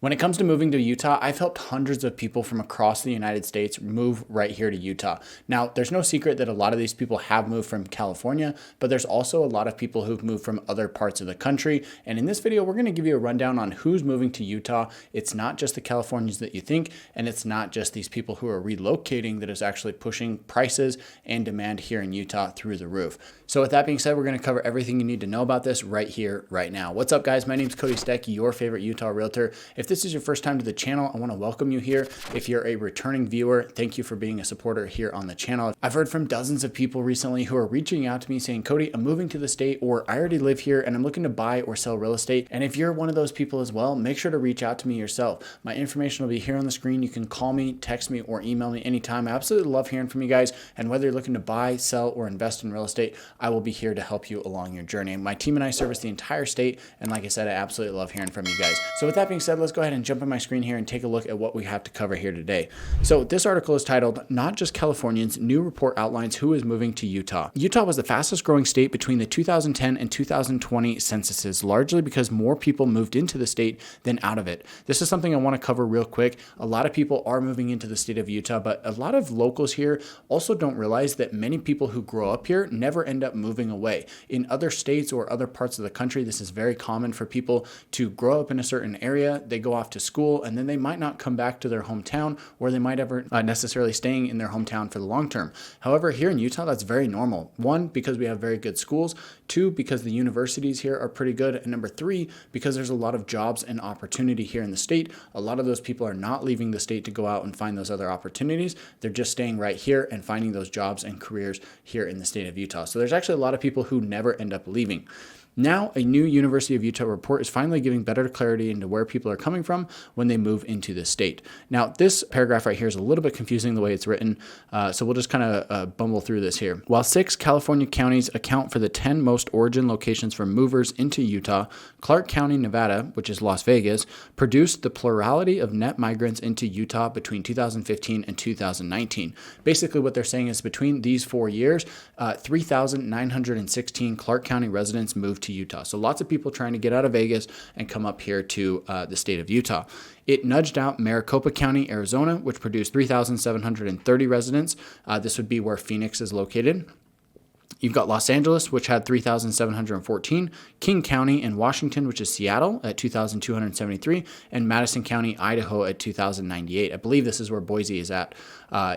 When it comes to moving to Utah, I've helped hundreds of people from across the United States move right here to Utah. Now, there's no secret that a lot of these people have moved from California, but there's also a lot of people who've moved from other parts of the country. And in this video, we're going to give you a rundown on who's moving to Utah. It's not just the Californians that you think, and it's not just these people who are relocating that is actually pushing prices and demand here in Utah through the roof. So with that being said, we're going to cover everything you need to know about this right here, right now. What's up, guys? My name is Cody Steck, your favorite Utah realtor. If this is your first time to the channel, I want to welcome you here. If you're a returning viewer, thank you for being a supporter here on the channel. I've heard from dozens of people recently who are reaching out to me saying, Cody, I'm moving to the state, or I already live here and I'm looking to buy or sell real estate. And if you're one of those people as well, make sure to reach out to me yourself. My information will be here on the screen. You can call me, text me, or email me anytime. I absolutely love hearing from you guys. And whether you're looking to buy, sell, or invest in real estate, I will be here to help you along your journey. My team and I service the entire state. And like I said, I absolutely love hearing from you guys. So with that being said, let's go ahead and jump on my screen here and take a look at what we have to cover here today. So this article is titled, Not Just Californians, New Report Outlines Who is Moving to Utah. Utah was the fastest growing state between the 2010 and 2020 censuses, largely because more people moved into the state than out of it. This is something I want to cover real quick. A lot of people are moving into the state of Utah, but a lot of locals here also don't realize that many people who grow up here never end up moving away. In other states or other parts of the country, this is very common for people to grow up in a certain area, they go off to school, and then they might not come back to their hometown, or they might ever necessarily staying in their hometown for the long term. However, here in Utah, that's very normal. One, because we have very good schools. Two, because the universities here are pretty good. And number three, because there's a lot of jobs and opportunity here in the state. A lot of those people are not leaving the state to go out and find those other opportunities. They're just staying right here and finding those jobs and careers here in the state of Utah. So there's actually a lot of people who never end up leaving. Now, a new University of Utah report is finally giving better clarity into where people are coming from when they move into the state. Now, this paragraph right here is a little bit confusing the way it's written, so we'll just kind of bumble through this here. While 6 California counties account for the 10 most origin locations for movers into Utah, Clark County, Nevada, which is Las Vegas, produced the plurality of net migrants into Utah between 2015 and 2019. Basically, what they're saying is between these 4 years, 3,916 Clark County residents moved to Utah. So lots of people trying to get out of Vegas and come up here to the state of Utah. It nudged out Maricopa County, Arizona, which produced 3,730 residents. This would be where Phoenix is located. You've got Los Angeles, which had 3,714, King County in Washington, which is Seattle, at 2,273, and Madison County, Idaho, at 2,098. I believe this is where Boise is at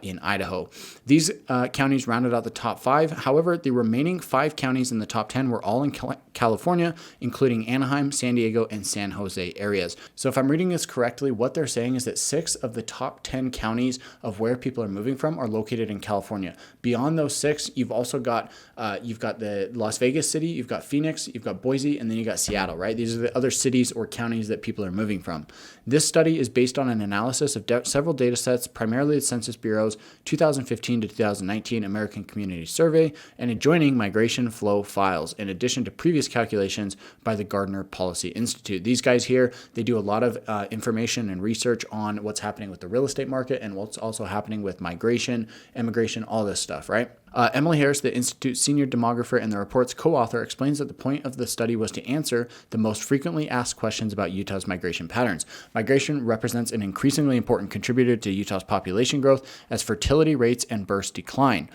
in Idaho. These counties rounded out the top 5. However, the remaining 5 counties in the top 10 were all in California, including Anaheim, San Diego, and San Jose areas. So if I'm reading this correctly, what they're saying is that 6 of the top 10 counties of where people are moving from are located in California. Beyond those 6, you've also got the Las Vegas city, you've got Phoenix, you've got Boise, and then you got Seattle, right? These are the other cities or counties that people are moving from. This study is based on an analysis of several data sets, primarily the Census Bureau's 2015 to 2019 American Community Survey and adjoining migration flow files, in addition to previous calculations by the Gardner Policy Institute. These guys here, they do a lot of information and research on what's happening with the real estate market and what's also happening with migration, immigration, all this stuff, right? Emily Harris, the Institute's senior demographer and the report's co-author, explains that the point of the study was to answer the most frequently asked questions about Utah's migration patterns. Migration represents an increasingly important contributor to Utah's population growth as fertility rates and births decline.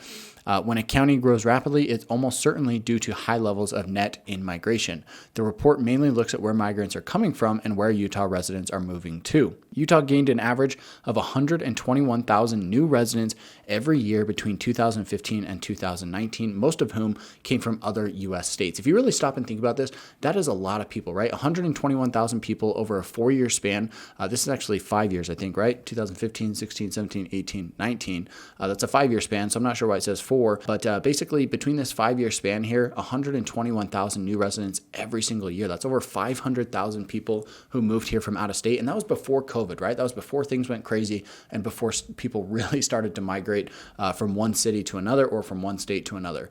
When a county grows rapidly, it's almost certainly due to high levels of net in-migration. The report mainly looks at where migrants are coming from and where Utah residents are moving to. Utah gained an average of 121,000 new residents every year between 2015 and 2019, most of whom came from other U.S. states. If you really stop and think about this, that is a lot of people, right? 121,000 people over a 4-year span. This is actually 5 years, I think, right? 2015, 16, 17, 18, 19. That's a 5-year span, so I'm not sure why it says 4, but basically between this 5-year span here, 121,000 new residents every single year. That's over 500,000 people who moved here from out of state, and that was before COVID, right? That was before things went crazy and before people really started to migrate from one city to another or from one state to another.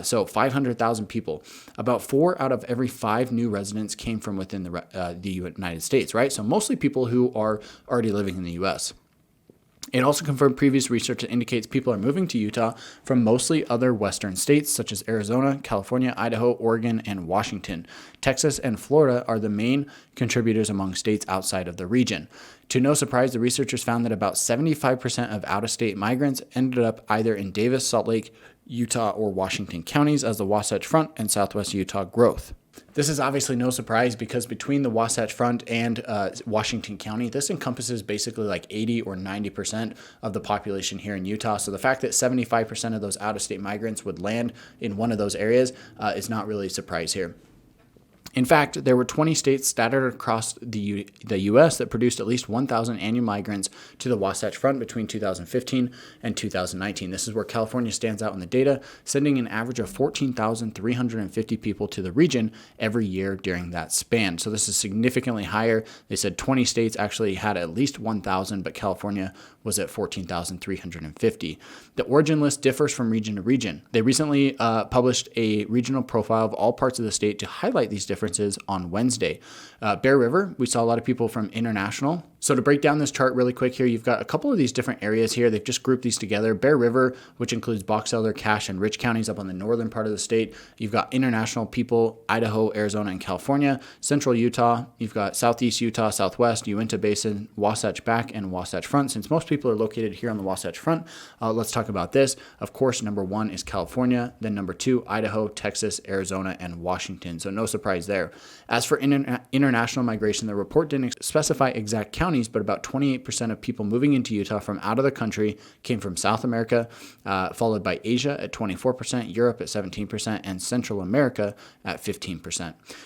So 500,000 people. About 4 out of every 5 new residents came from within the United States, right? So mostly people who are already living in the U.S. It also confirmed previous research that indicates people are moving to Utah from mostly other western states such as Arizona, California, Idaho, Oregon, and Washington. Texas and Florida are the main contributors among states outside of the region. To no surprise, the researchers found that about 75% of out-of-state migrants ended up either in Davis, Salt Lake, Utah, or Washington counties as the Wasatch Front and Southwest Utah growth. This is obviously no surprise because between the Wasatch Front and Washington County, this encompasses basically like 80 or 90% of the population here in Utah. So the fact that 75% of those out-of-state migrants would land in one of those areas is not really a surprise here. In fact, there were 20 states scattered across the U.S. that produced at least 1,000 annual migrants to the Wasatch Front between 2015 and 2019. This is where California stands out in the data, sending an average of 14,350 people to the region every year during that span. So this is significantly higher. They said 20 states actually had at least 1,000, but California was at 14,350. The origin list differs from region to region. They recently published a regional profile of all parts of the state to highlight these differences on Wednesday. Bear River, we saw a lot of people from international. So to break down this chart really quick here, you've got a couple of these different areas here. They've just grouped these together. Bear River, which includes Box Elder, Cache, and Rich counties up on the northern part of the state. You've got international people, Idaho, Arizona, and California. Central Utah, you've got Southeast Utah, Southwest, Uinta Basin, Wasatch Back, and Wasatch Front. Since most people are located here on the Wasatch Front, let's talk about this. Of course, number one is California. Then number two, Idaho, Texas, Arizona, and Washington. So no surprise there. As for international migration, the report didn't specify exact counties, but about 28% of people moving into Utah from out of the country came from South America, followed by Asia at 24%, Europe at 17%, and Central America at 15%.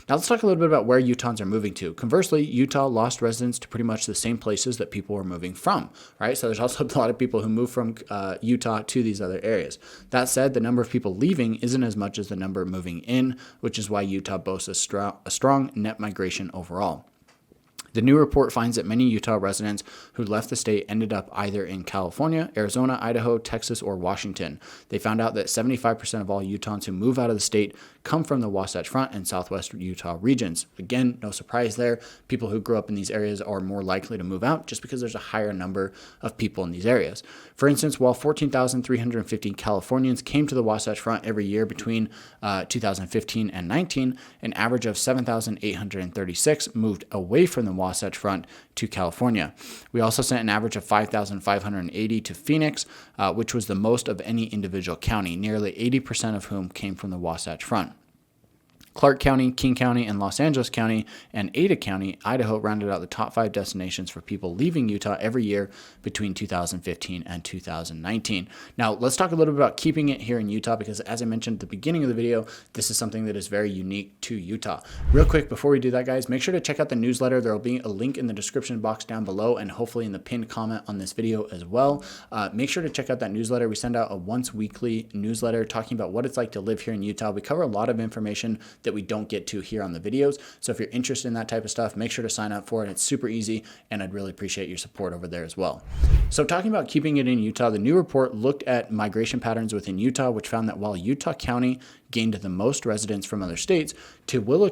Now let's talk a little bit about where Utahns are moving to. Conversely, Utah lost residents to pretty much the same places that people were moving from, right? So there's also a lot of people who move from Utah to these other areas. That said, the number of people leaving isn't as much as the number moving in, which is why Utah boasts a strong net migration overall. The new report finds that many Utah residents who left the state ended up either in California, Arizona, Idaho, Texas, or Washington. They found out that 75% of all Utahns who move out of the state come from the Wasatch Front and Southwest Utah regions. Again, no surprise there. People who grew up in these areas are more likely to move out just because there's a higher number of people in these areas. For instance, while 14,350 Californians came to the Wasatch Front every year between 2015 and 19, an average of 7,836 moved away from the Wasatch Front to California. We also sent an average of 5,580 to Phoenix, which was the most of any individual county, nearly 80% of whom came from the Wasatch Front. Clark County, King County, and Los Angeles County, and Ada County, Idaho, rounded out the top 5 destinations for people leaving Utah every year between 2015 and 2019. Now, let's talk a little bit about keeping it here in Utah, because as I mentioned at the beginning of the video, this is something that is very unique to Utah. Real quick, before we do that, guys, make sure to check out the newsletter. There will be a link in the description box down below, and hopefully in the pinned comment on this video as well. Make sure to check out that newsletter. We send out a once weekly newsletter talking about what it's like to live here in Utah. We cover a lot of information that we don't get to here on the videos. So if you're interested in that type of stuff, make sure to sign up for it. It's super easy, and I'd really appreciate your support over there as well. So talking about keeping it in Utah, the new report looked at migration patterns within Utah, which found that while Utah County gained the most residents from other states, Tooele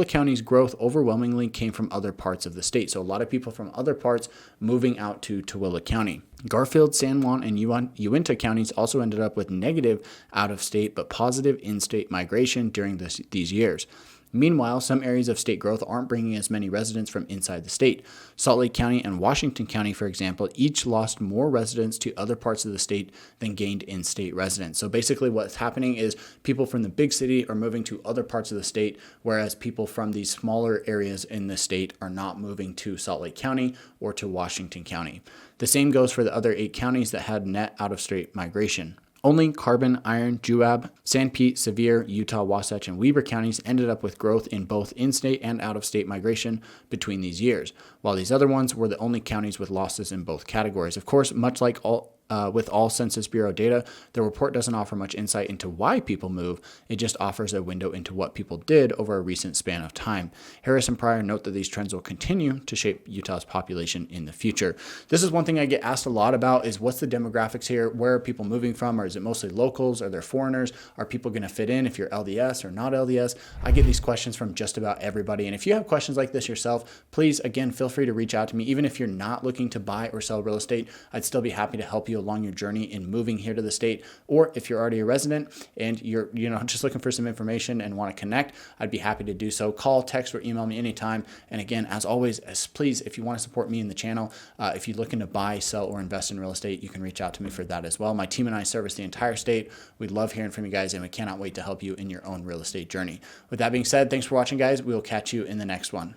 County's growth overwhelmingly came from other parts of the state. So a lot of people from other parts moving out to Tooele County. Garfield, San Juan, and Uinta counties also ended up with negative out-of-state but positive in-state migration during these years. Meanwhile, some areas of state growth aren't bringing as many residents from inside the state. Salt Lake County and Washington County, for example, each lost more residents to other parts of the state than gained in-state residents. So basically what's happening is people from the big city are moving to other parts of the state, whereas people from these smaller areas in the state are not moving to Salt Lake County or to Washington County. The same goes for the other 8 counties that had net out-of-state migration. Only Carbon, Iron, Juab, San Pete, Sevier, Utah, Wasatch, and Weber counties ended up with growth in both in-state and out-of-state migration between these years, while these other ones were the only counties with losses in both categories. Of course, much like all with all Census Bureau data, the report doesn't offer much insight into why people move. It just offers a window into what people did over a recent span of time. Harris and Pryor note that these trends will continue to shape Utah's population in the future. This is one thing I get asked a lot about is what's the demographics here? Where are people moving from? Or is it mostly locals? Are there foreigners? Are people going to fit in if you're LDS or not LDS? I get these questions from just about everybody. And if you have questions like this yourself, please, again, feel free to reach out to me. Even if you're not looking to buy or sell real estate, I'd still be happy to help you along your journey in moving here to the state. Or if you're already a resident and you're just looking for some information and want to connect, I'd be happy to do so. Call, text, or email me anytime. And again, as always, please, if you want to support me in the channel, if you're looking to buy, sell, or invest in real estate, you can reach out to me for that as well. My team and I service the entire state. We love hearing from you guys, and we cannot wait to help you in your own real estate journey. With that being said, thanks for watching, guys. We will catch you in the next one.